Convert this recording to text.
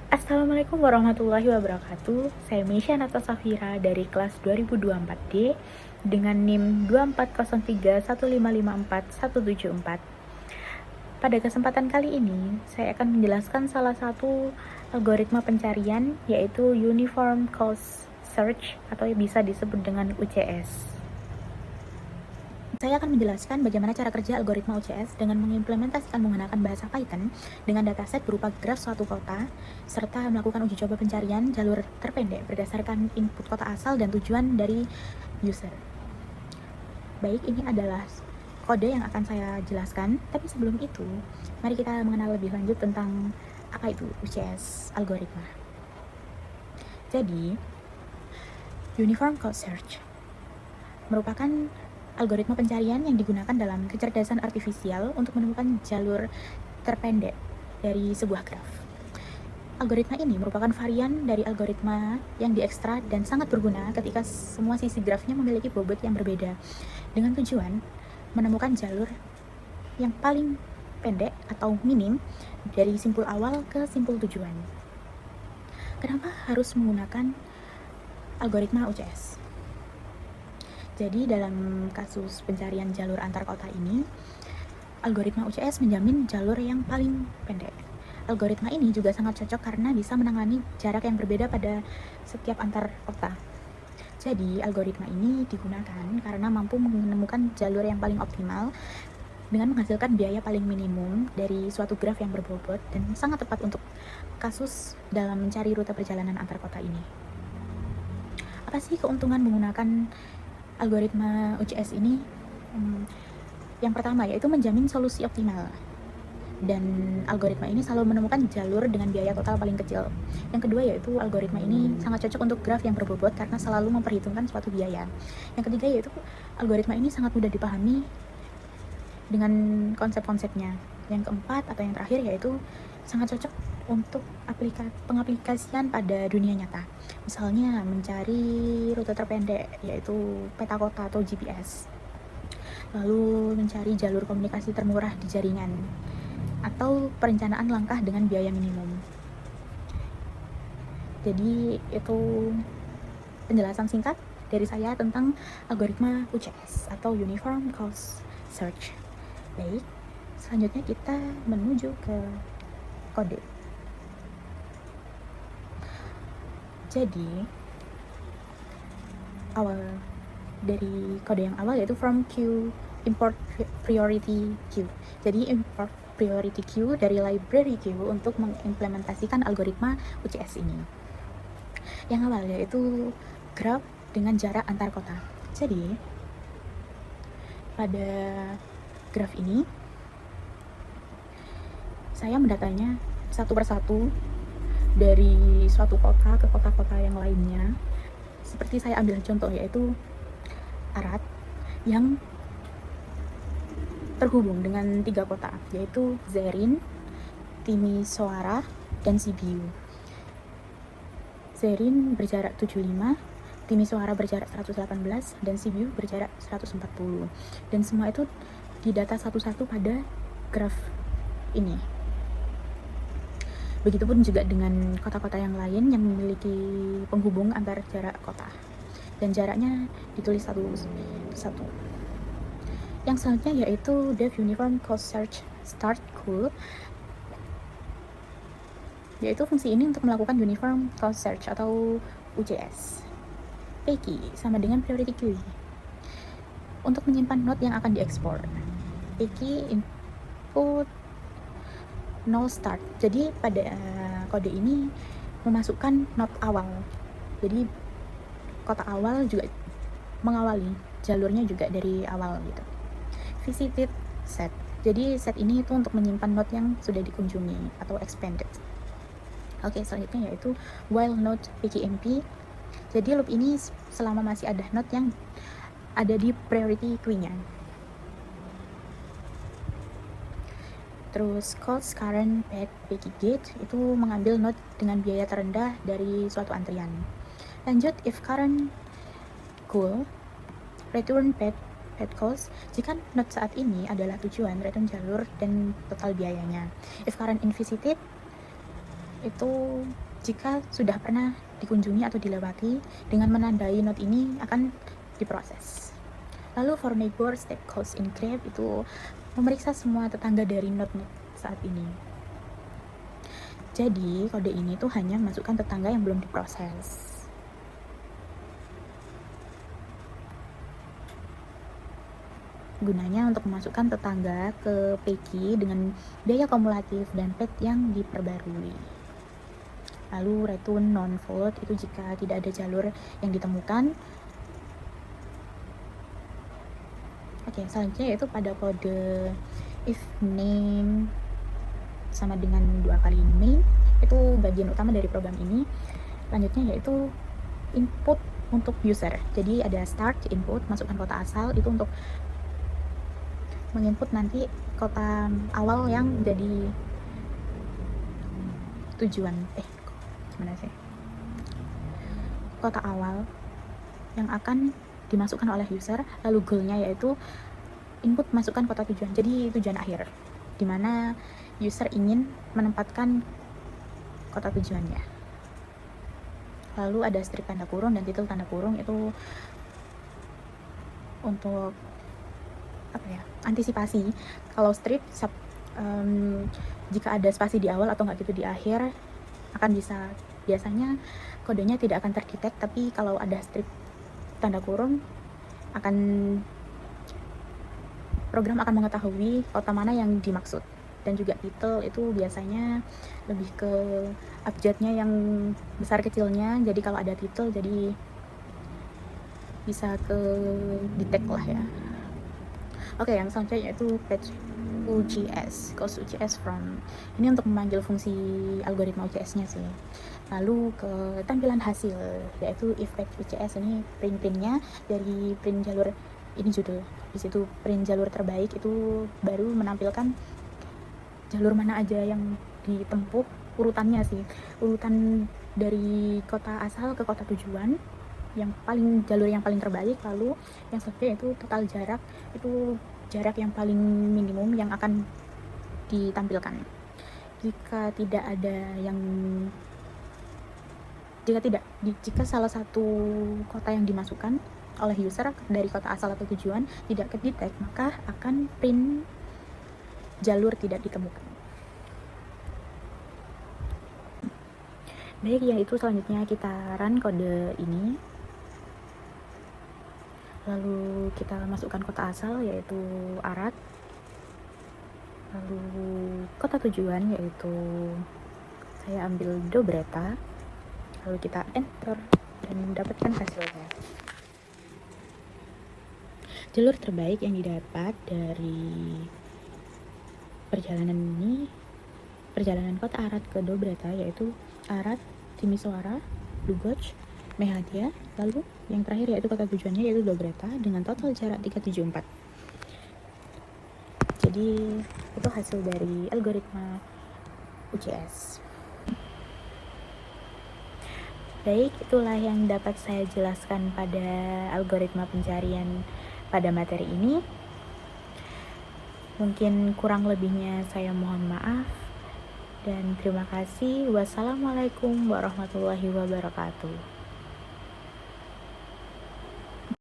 Assalamualaikum warahmatullahi wabarakatuh. Saya Meisha Nata Safira dari kelas 2024D dengan NIM 24031554 Pada kesempatan kali ini, saya akan menjelaskan salah satu algoritma pencarian yaitu Uniform Cost Search atau bisa disebut dengan UCS. Saya akan menjelaskan bagaimana cara kerja algoritma UCS dengan mengimplementasikan menggunakan bahasa Python dengan dataset berupa graf suatu kota, serta melakukan uji coba pencarian jalur terpendek berdasarkan input kota asal dan tujuan dari user. Baik, ini adalah kode yang akan saya jelaskan, tapi sebelum itu, mari kita mengenal lebih lanjut tentang apa itu UCS algoritma. Jadi, Uniform Cost Search merupakan algoritma pencarian yang digunakan dalam kecerdasan artifisial untuk menemukan jalur terpendek dari sebuah graf. Algoritma ini merupakan varian dari algoritma yang diekstrak dan sangat berguna ketika semua sisi grafnya memiliki bobot yang berbeda, dengan tujuan menemukan jalur yang paling pendek atau minim dari simpul awal ke simpul tujuan. Kenapa harus menggunakan algoritma UCS? Jadi dalam kasus pencarian jalur antar kota ini, algoritma UCS menjamin jalur yang paling pendek. Algoritma ini juga sangat cocok karena bisa menangani jarak yang berbeda pada setiap antar kota. Jadi algoritma ini digunakan karena mampu menemukan jalur yang paling optimal dengan menghasilkan biaya paling minimum dari suatu graf yang berbobot dan sangat tepat untuk kasus dalam mencari rute perjalanan antar kota ini. Apa sih keuntungan menggunakan algoritma UCS ini? Yang pertama yaitu menjamin solusi optimal, dan algoritma ini selalu menemukan jalur dengan biaya total paling kecil. Yang kedua yaitu algoritma ini sangat cocok untuk graf yang berbobot karena selalu memperhitungkan suatu biaya. Yang ketiga yaitu algoritma ini sangat mudah dipahami dengan konsep-konsepnya. Yang keempat atau yang terakhir yaitu sangat cocok untuk pengaplikasian pada dunia nyata. Misalnya mencari rute terpendek yaitu peta kota atau GPS. Lalu mencari jalur komunikasi termurah di jaringan atau perencanaan langkah dengan biaya minimum. Jadi itu penjelasan singkat dari saya tentang algoritma UCS atau Uniform Cost Search. Baik, selanjutnya kita menuju ke kode. Jadi awal dari kode yang awal yaitu from queue import priority queue. Jadi import priority queue dari library queue untuk mengimplementasikan algoritma UCS ini. Yang awal yaitu graph dengan jarak antar kota. Jadi pada graph ini saya mendatanya satu persatu dari suatu kota ke kota-kota yang lainnya. Seperti saya ambil contoh yaitu Arad yang terhubung dengan 3 kota yaitu Zerin, Timisoara, dan Sibiu. Zerin berjarak 75, Timisoara berjarak 118, dan Sibiu berjarak 140. Dan semua itu didata satu-satu pada graf ini. Begitupun juga dengan kota-kota yang lain yang memiliki penghubung antar jarak kota. Dan jaraknya ditulis satu-satu. Yang selanjutnya yaitu Dev Uniform Cost Search Start Cool, yaitu fungsi ini untuk melakukan Uniform Cost Search atau UCS. PKey sama dengan Priority Queue untuk menyimpan node yang akan diekspor. PKey input null start. Jadi pada kode ini memasukkan node awal. Jadi kota awal juga mengawali jalurnya juga dari awal gitu. Visited set. Jadi set ini itu untuk menyimpan node yang sudah dikunjungi atau expanded. Oke, selanjutnya yaitu while node PKMP. Jadi loop ini selama masih ada node yang ada di priority queue-nya. Terus calls current path PKGate itu mengambil node dengan biaya terendah dari suatu antrian. Lanjut if current goal return path calls, jika node saat ini adalah tujuan, return jalur dan total biayanya. If current invisited itu jika sudah pernah dikunjungi atau dilewati, dengan menandai note ini akan diproses. Lalu for neighbors that codes in Grab itu memeriksa semua tetangga dari note-note saat ini. Jadi kode ini tuh hanya masukkan tetangga yang belum diproses. Gunanya untuk memasukkan tetangga ke PG dengan biaya kumulatif dan pet yang diperbarui. Lalu return non-vote itu jika tidak ada jalur yang ditemukan. Oke, selanjutnya yaitu pada kode if name sama dengan 2 kali name, itu bagian utama dari program ini. Selanjutnya yaitu input untuk user. Jadi ada start input, masukkan kota asal itu untuk menginput nanti kota awal yang jadi tujuan gimana sih, kota awal yang akan dimasukkan oleh user. Lalu goalnya yaitu input masukkan kota tujuan, jadi tujuan akhir dimana user ingin menempatkan kota tujuannya. Lalu ada strip tanda kurung dan titel tanda kurung, itu untuk antisipasi kalau strip jika ada spasi di awal atau nggak gitu di akhir akan biasanya kodenya tidak akan terdetek, tapi kalau ada strip tanda kurung program akan mengetahui kota mana yang dimaksud. Dan juga titel itu biasanya lebih ke abjadnya yang besar kecilnya, jadi kalau ada titel jadi bisa ke detect lah ya. Oke, yang selanjutnya yaitu fetch UGS, cause UGS from. Ini untuk memanggil fungsi algoritma UGS-nya sih. Lalu ke tampilan hasil, yaitu if fetch UGS ini print-nya dari print jalur, ini judul. Di situ print jalur terbaik itu baru menampilkan jalur mana aja yang ditempuh, urutannya sih. Urutan dari kota asal ke kota tujuan, jalur yang paling terbaik. Lalu yang selanjutnya itu total jarak, itu jarak yang paling minimum yang akan ditampilkan. Jika salah satu kota yang dimasukkan oleh user dari kota asal atau tujuan tidak kedetek, maka akan print jalur tidak ditemukan. Baik, yaitu selanjutnya kita run kode ini. Lalu kita masukkan kota asal yaitu Arad, lalu kota tujuan yaitu saya ambil Dobreta, lalu kita enter dan mendapatkan hasilnya. Jalur terbaik yang didapat dari perjalanan kota Arad ke Dobreta yaitu Arad, Timisoara, Lugoj, Mehadia, lalu yang terakhir yaitu kota tujuannya yaitu Dobreta dengan total jarak 374. Jadi itu hasil dari algoritma UGS. Baik, itulah yang dapat saya jelaskan pada algoritma pencarian pada materi ini. Mungkin kurang lebihnya saya mohon maaf dan terima kasih. Wassalamualaikum warahmatullahi wabarakatuh.